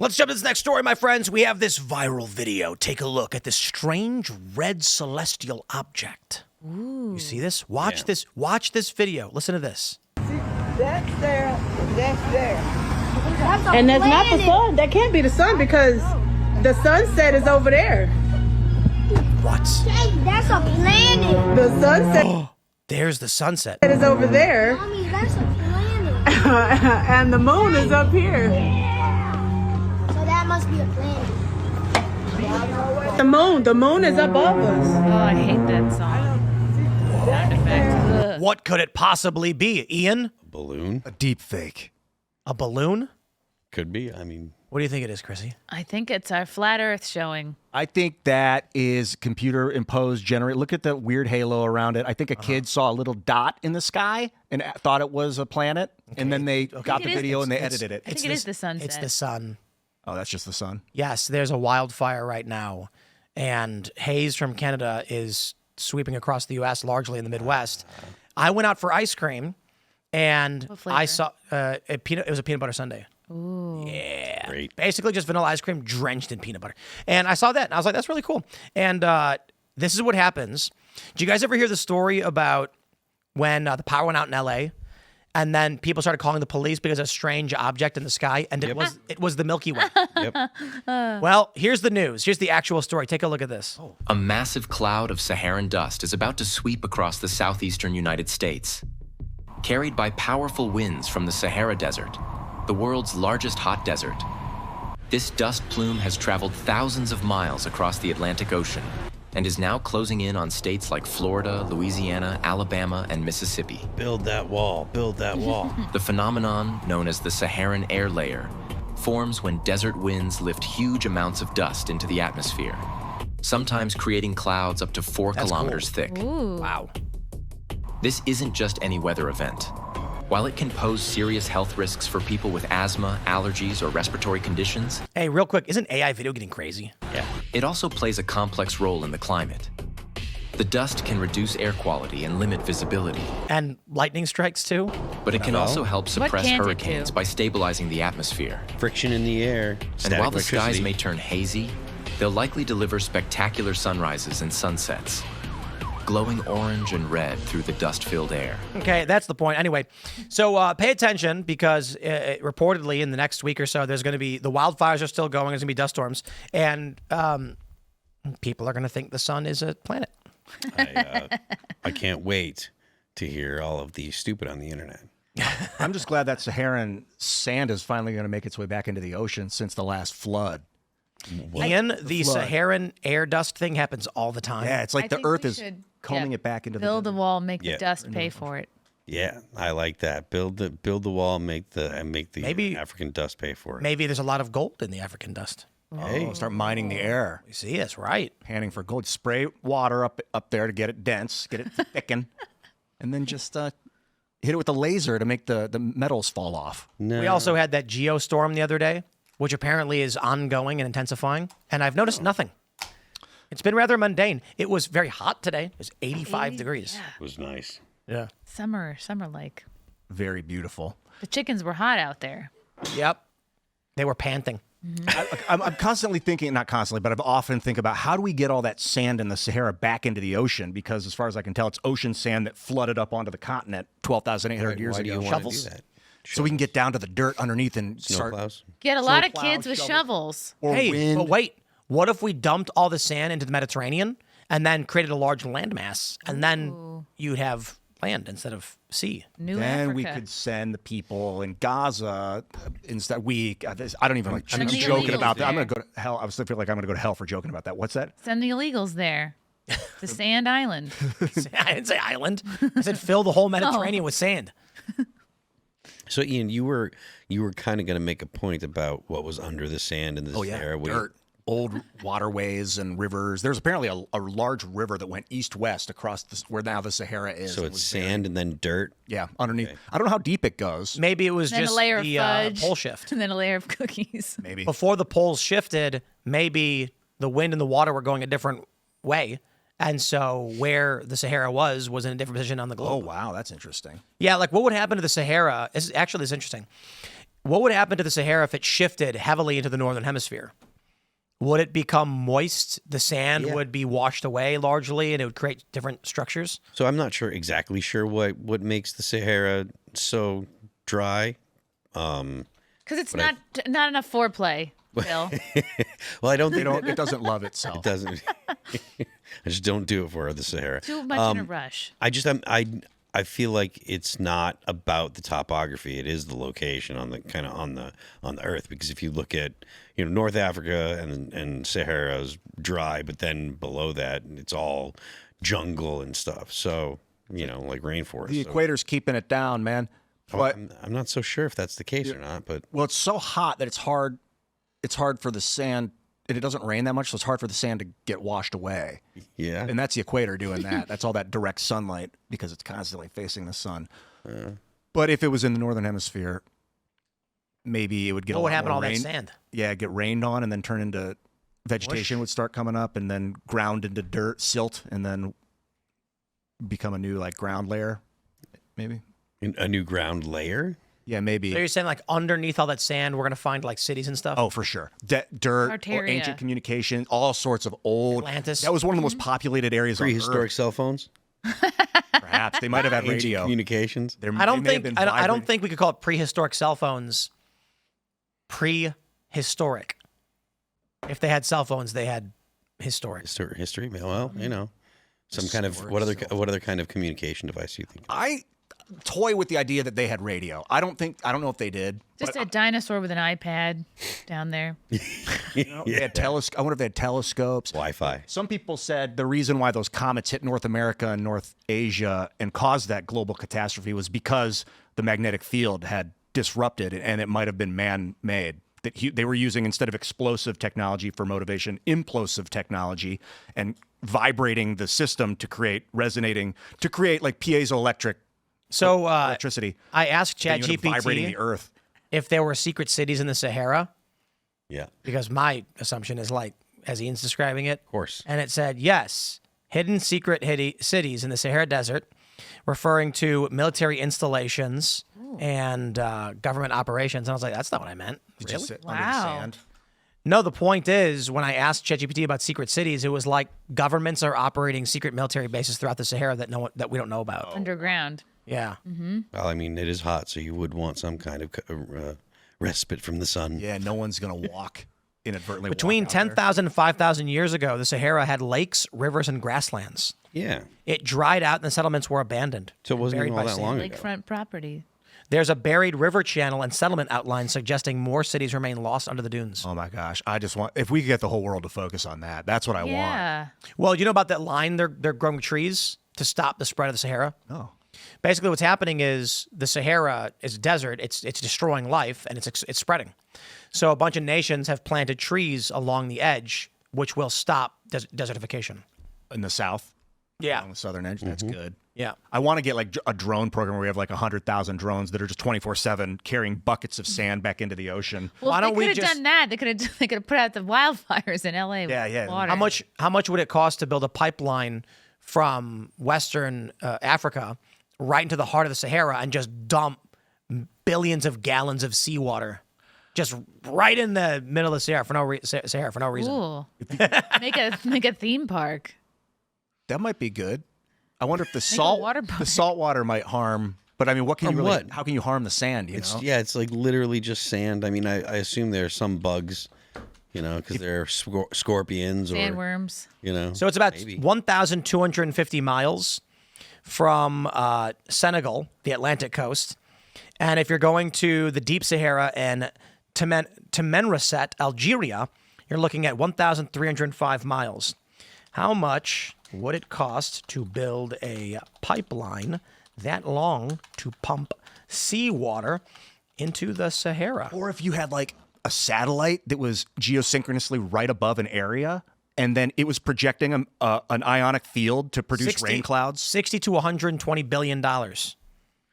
Let's jump to this next story, my friends. We have this viral video. Take a look at this strange red celestial object. Ooh. You see this? Watch this. Watch this video. Listen to this. See, that's there. That's there. And that's not the sun. That can't be the sun because the sunset is over there. What? Hey, that's a planet. The sunset There's the sunset. is over there. Mommy, that's a planet. And the moon is up here. So that must be a planet. The moon is above us. Oh, I hate that song. Sound effect. Ugh. What could it possibly be, Ian? Balloon? A deep fake. A balloon? Could be. I mean, What do you think it is, Chrissy? I think it's our flat Earth showing. I think that is computer imposed generate. Look at the weird halo around it. I think a kid saw a little dot in the sky and thought it was a planet, and then they got the video and they edited it. I think it is the sunset. It's the sun. Oh, that's just the sun. Yes, there's a wildfire right now, and Haze from Canada is sweeping across the U.S., largely in the Midwest. I went out for ice cream, and What flavor? I saw it was a peanut butter sundae. Ooh. Yeah. Great. Basically just vanilla ice cream drenched in peanut butter. And I saw that, and I was like, that's really cool. And this is what happens. Do you guys ever hear the story about when the power went out in L.A., and then people started calling the police because of a strange object in the sky, and it was the Milky Way? yep. Well, here's the news. Here's the actual story. Take a look at this. A massive cloud of Saharan dust is about to sweep across the southeastern United States. Carried by powerful winds from the Sahara Desert, the world's largest hot desert, this dust plume has traveled thousands of miles across the Atlantic Ocean and is now closing in on states like Florida, Louisiana, Alabama, and Mississippi. Build that wall. Build that wall. The phenomenon, known as the Saharan air layer, forms when desert winds lift huge amounts of dust into the atmosphere, sometimes creating clouds up to 4 kilometers thick. Ooh. Wow. This isn't just any weather event. While it can pose serious health risks for people with asthma, allergies, or respiratory conditions, Hey, real quick, isn't AI video getting crazy? yeah, it also plays a complex role in the climate. The dust can reduce air quality and limit visibility, And lightning strikes too? but it can also help suppress can't it hurricanes do? by stabilizing the atmosphere. Friction in the air. And Static while the skies electricity. may turn hazy, they'll likely deliver spectacular sunrises and sunsets, glowing orange and red through the dust-filled air. Okay, that's the point. Anyway, so pay attention because reportedly in the next week or so, there's going to be, the wildfires are still going, there's going to be dust storms, and people are going to think the sun is a planet. I can't wait to hear all of the stupid on the internet. I'm just glad that Saharan sand is finally going to make its way back into the ocean since the last flood. Ian, the flood. Saharan air dust thing happens all the time. Yeah, it's like I the think Earth we is should, combing it back into build the a wall, make Yeah. the dust pay for it. Yeah, I like that. Build the wall, make the Maybe- African dust pay for it. Maybe there's a lot of gold in the African dust. Oh, start mining the air, You see, that's right. panning for gold. Spray water up there to get it dense, get it thicken, and then just hit it with a laser to make the metals fall off. No. We also had that geostorm the other day, which apparently is ongoing and intensifying, and I've noticed nothing. It's been rather mundane. It was very hot today. It was 85 degrees. It was nice. Yeah. Summer like. Very beautiful. The chickens were hot out there. Yep. They were panting. I'm constantly thinking, not constantly, but I've often think about how do we get all that sand in the Sahara back into the ocean? Because as far as I can tell, it's ocean sand that flooded up onto the continent 12,800 years Why do ago. you want to do Shovels. that? So we can get down to the dirt underneath and start. Snowplows? Get a lot of Snowplow, kids with shovels. Or Hey, wind. but wait. What if we dumped all the sand into the Mediterranean and then created a large landmass, and then you'd have land instead of sea? New Then we Africa. could send the people in Gaza instead. I don't even. I'm Send the joking illegals about that. I'm there. going to go to hell. I was feel like I'm going to go to hell for joking about that. What's that? Send the illegals there. The sand island. I didn't say island. I said fill the whole Mediterranean with sand. So Ian, you were kind of going to make a point about what was under the sand in the Sahara. What do you- dirt, old waterways and rivers. There's apparently a large river that went east-west across where now the Sahara is. So It it's was sand and then dirt. Yeah, underneath. I don't know how deep it goes. Maybe it was Then just a layer of the fudge. pole shift. And then a layer of cookies. Maybe. Before the poles shifted, maybe the wind and the water were going a different way. And so where the Sahara was in a different position on the Oh, globe. wow. That's interesting. Yeah, like what would happen to the Sahara? This is interesting. what would happen to the Sahara if it shifted heavily into the northern hemisphere? Would it become moist? The sand would be washed away largely, and it would create different structures? So I'm not exactly sure what makes the Sahara so dry. Because it's not enough foreplay, Bill. Well, I don't think It doesn't love itself. it doesn't. I just don't do it for the Sahara. Too much in a rush. I feel like it's not about the topography. It is the location on the earth. Because if you look at North Africa and Sahara's dry, but then below that it's all jungle and stuff. So like rainforest. The equator's keeping it down, man. But I'm not so sure if that's the case or not. But it's so hot that it's hard. It's hard for the sand. And it doesn't rain that much, so it's hard for the sand to get washed away. Yeah. And that's the equator doing that. That's all that direct sunlight because it's constantly facing the sun. But if it was in the northern hemisphere, maybe it would get What a would lot happen to more all rain. that sand? Yeah, get rained on and then turn into vegetation would start coming up and then ground into dirt, silt, and then become a new ground layer, maybe. a new ground layer. Yeah, maybe. So you're saying underneath all that sand, we're going to find cities and stuff? Oh, for sure. Dirt, or Tartaria. ancient communication, all sorts of old. Atlantis. That was one of the most populated areas on Prehistoric Earth. cell phones. Perhaps they might have had Ancient radio. communications. I don't think we could call it prehistoric cell phones. Prehistoric. If they had cell phones, they had historic. History. Well, some kind of what other kind of communication device do you think? I toy with the idea that they had radio. I don't know if they did. Just a dinosaur with an iPad down there. They had I wonder if they had telescopes. Wi-Fi. Some people said the reason why those comets hit North America and North Asia and caused that global catastrophe was because the magnetic field had disrupted and it might have been man-made. That they were using, instead of explosive technology for motivation, implosive technology and vibrating the system to create piezoelectric electricity. I asked Then you end up vibrating ChatGPT the earth. if there were secret cities in the Sahara, Yeah. because my assumption is as Ian's describing it. Of course. And it said, yes, hidden secret cities in the Sahara Desert, referring to military installations and government operations. And I was like, that's not what I meant. Did Really? you sit under the Wow. sand? No, the point is, when I asked ChatGPT about secret cities, it was like governments are operating secret military bases throughout the Sahara that we don't know about. Underground. Yeah. Well, I mean, it is hot, so you would want some kind of respite from the sun. Yeah, no one's going to walk inadvertently. Between walk out there. 10,000 and 5,000 years ago, the Sahara had lakes, rivers, and grasslands. Yeah. It dried out and the settlements were abandoned. So it wasn't buried even all by that sand. long ago. Lakefront property. There's a buried river channel and settlement outline suggesting more cities remain lost under the dunes. Oh my gosh! I just want if we could get the whole world to focus on that. That's what I want. Yeah. Well, you know about that line they're growing trees to stop the spread of the Sahara? Oh. Basically, what's happening is the Sahara is a desert. It's destroying life, and it's spreading. So a bunch of nations have planted trees along the edge, which will stop desertification. In the south. Yeah. On the southern edge. That's good. Yeah. I want to get a drone program where we have 100,000 drones that are just 24/7 carrying buckets of sand back into the ocean. Well, Why they don't we could have just- done that. They could have put out the wildfires in LA. Yeah, yeah. Water. How much would it cost to build a pipeline from Western Africa right into the heart of the Sahara and just dump billions of gallons of seawater just right in the middle of the Sahara for no reason? Cool. make a theme park. That might be good. I wonder if a water park. the salt water might harm. But I mean, what can From you really? what? How can you harm the sand? It's know? it's literally just sand. I mean, I assume there are some bugs, because there are scorpions or Sandworms. So it's about maybe. 1,250 miles from Senegal, the Atlantic coast. And if you're going to the Deep Sahara and Tamanrasset, Algeria, you're looking at 1,305 miles. How much would it cost to build a pipeline that long to pump seawater into the Sahara? Or if you had a satellite that was geosynchronously right above an area, and then it was projecting an ionic field to produce rain clouds 60 to 120 billion dollars.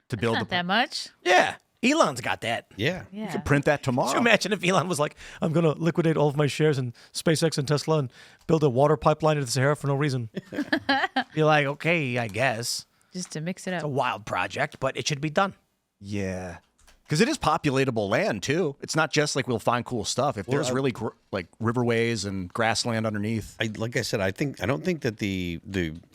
to build Not that much. Yeah, Elon's got that. Yeah. Yeah. You could print that tomorrow. Could you imagine if Elon was like, I'm going to liquidate all of my shares in SpaceX and Tesla and build a water pipeline into the Sahara for no reason? You're like, okay, I guess. Just to mix it It's a up. wild project, but it should be done. Yeah. Because it is populatable land too. It's not just like we'll find cool stuff. If there's really like riverways and grassland underneath. Like I said, I don't think that the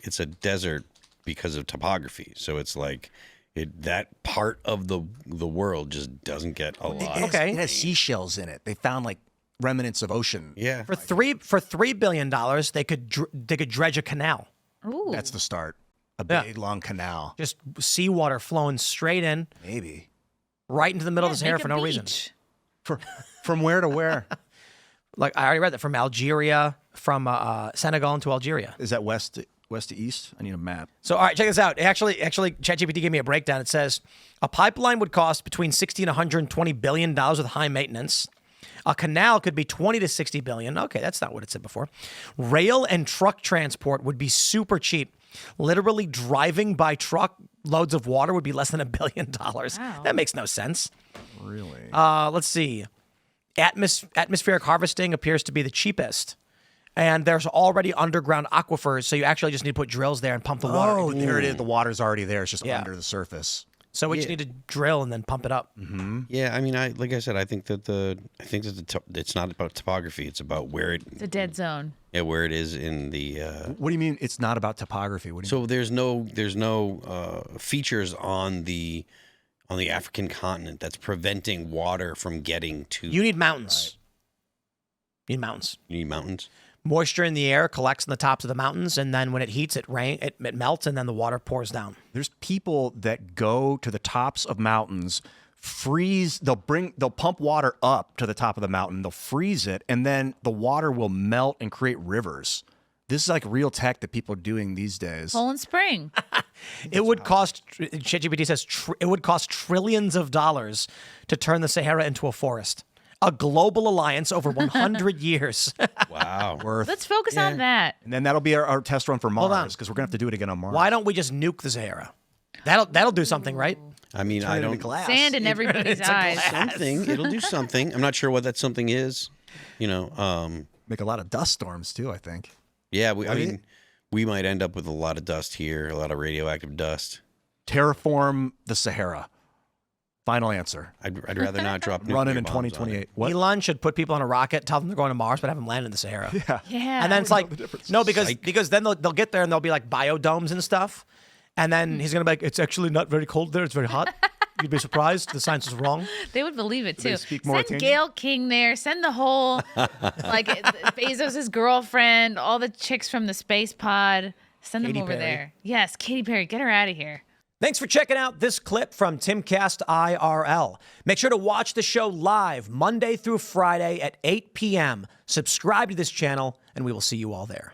it's a desert because of topography. So it's like that part of the world just doesn't get a lot. Okay. It has seashells in it. They found like remnants of ocean. Yeah. For $3 billion, they could dredge a canal. Ooh. That's the start. A big long canal. Just seawater flowing straight in, Maybe. right into the middle of the Sahara make for a no reason. beach. From where to where? Like I already read that from Algeria, from Senegal into Algeria. Is that west to east? I need a map. So, all right, check this out. Actually, ChatGPT gave me a breakdown. It says a pipeline would cost between $60 and $120 billion with high maintenance. A canal could be 20 to 60 billion. Okay, that's not what it said before. Rail and truck transport would be super cheap. Literally driving by truck loads of water would be less than $1 billion. Wow. That makes no sense. Really? Let's see. Atmospheric harvesting appears to be the cheapest. And there's already underground aquifers, so you actually just need to put drills there and pump the water. Oh, there it is. The water's already there. It's just Yeah. under the surface. So we just need to drill and then pump it up. Yeah, I mean, like I said, I think that it's not about topography. It's about where It's a dead zone. where it is in the. What do you mean it's not about topography? What do you So there's no features on the African continent that's preventing water from getting to. You need mountains. You need mountains. You need mountains. Moisture in the air collects in the tops of the mountains, and then when it heats, it melts, and then the water pours down. There's people that go to the tops of mountains, freeze. They'll pump water up to the top of the mountain. They'll freeze it, and then the water will melt and create rivers. This is like real tech that people are doing these days. Poland Spring. It would cost, ChatGPT says, it would cost trillions of dollars to turn the Sahara into a forest. A global alliance over 100 years. Wow. Let's focus on that. And then that'll be our test run for on. Mars because we're gonna have to do it again on Mars. Why don't we just nuke the Sahara? That'll do something, right? I mean, I don't. Sand in everybody's eyes. Something. It'll do something. I'm not sure what that something is. Make a lot of dust storms too. I think. Yeah, I mean, we might end up with a lot of dust here, a lot of radioactive dust. Terraform the Sahara. Final answer. I'd rather not drop nuclear Running in bombs on it. 2028. What? Elon should put people on a rocket, tell them they're going to Mars, but have them land in the Sahara. Yeah. And then it's like, no, because then they'll get there and there'll be like biodomes and stuff. And then he's going to be like, it's actually not very cold there. It's very hot. You'd be surprised. The science is wrong. They would believe it too. speak Send Mauritanian? Gail King there. Send the whole, like Bezos' girlfriend, all the chicks from the space pod. Send Katy them over Perry. there. Yes, Katy Perry. Get her out of here. Thanks for checking out this clip from Timcast IRL. Make sure to watch the show live Monday through Friday at 8 p.m. Subscribe to this channel, and we will see you all there.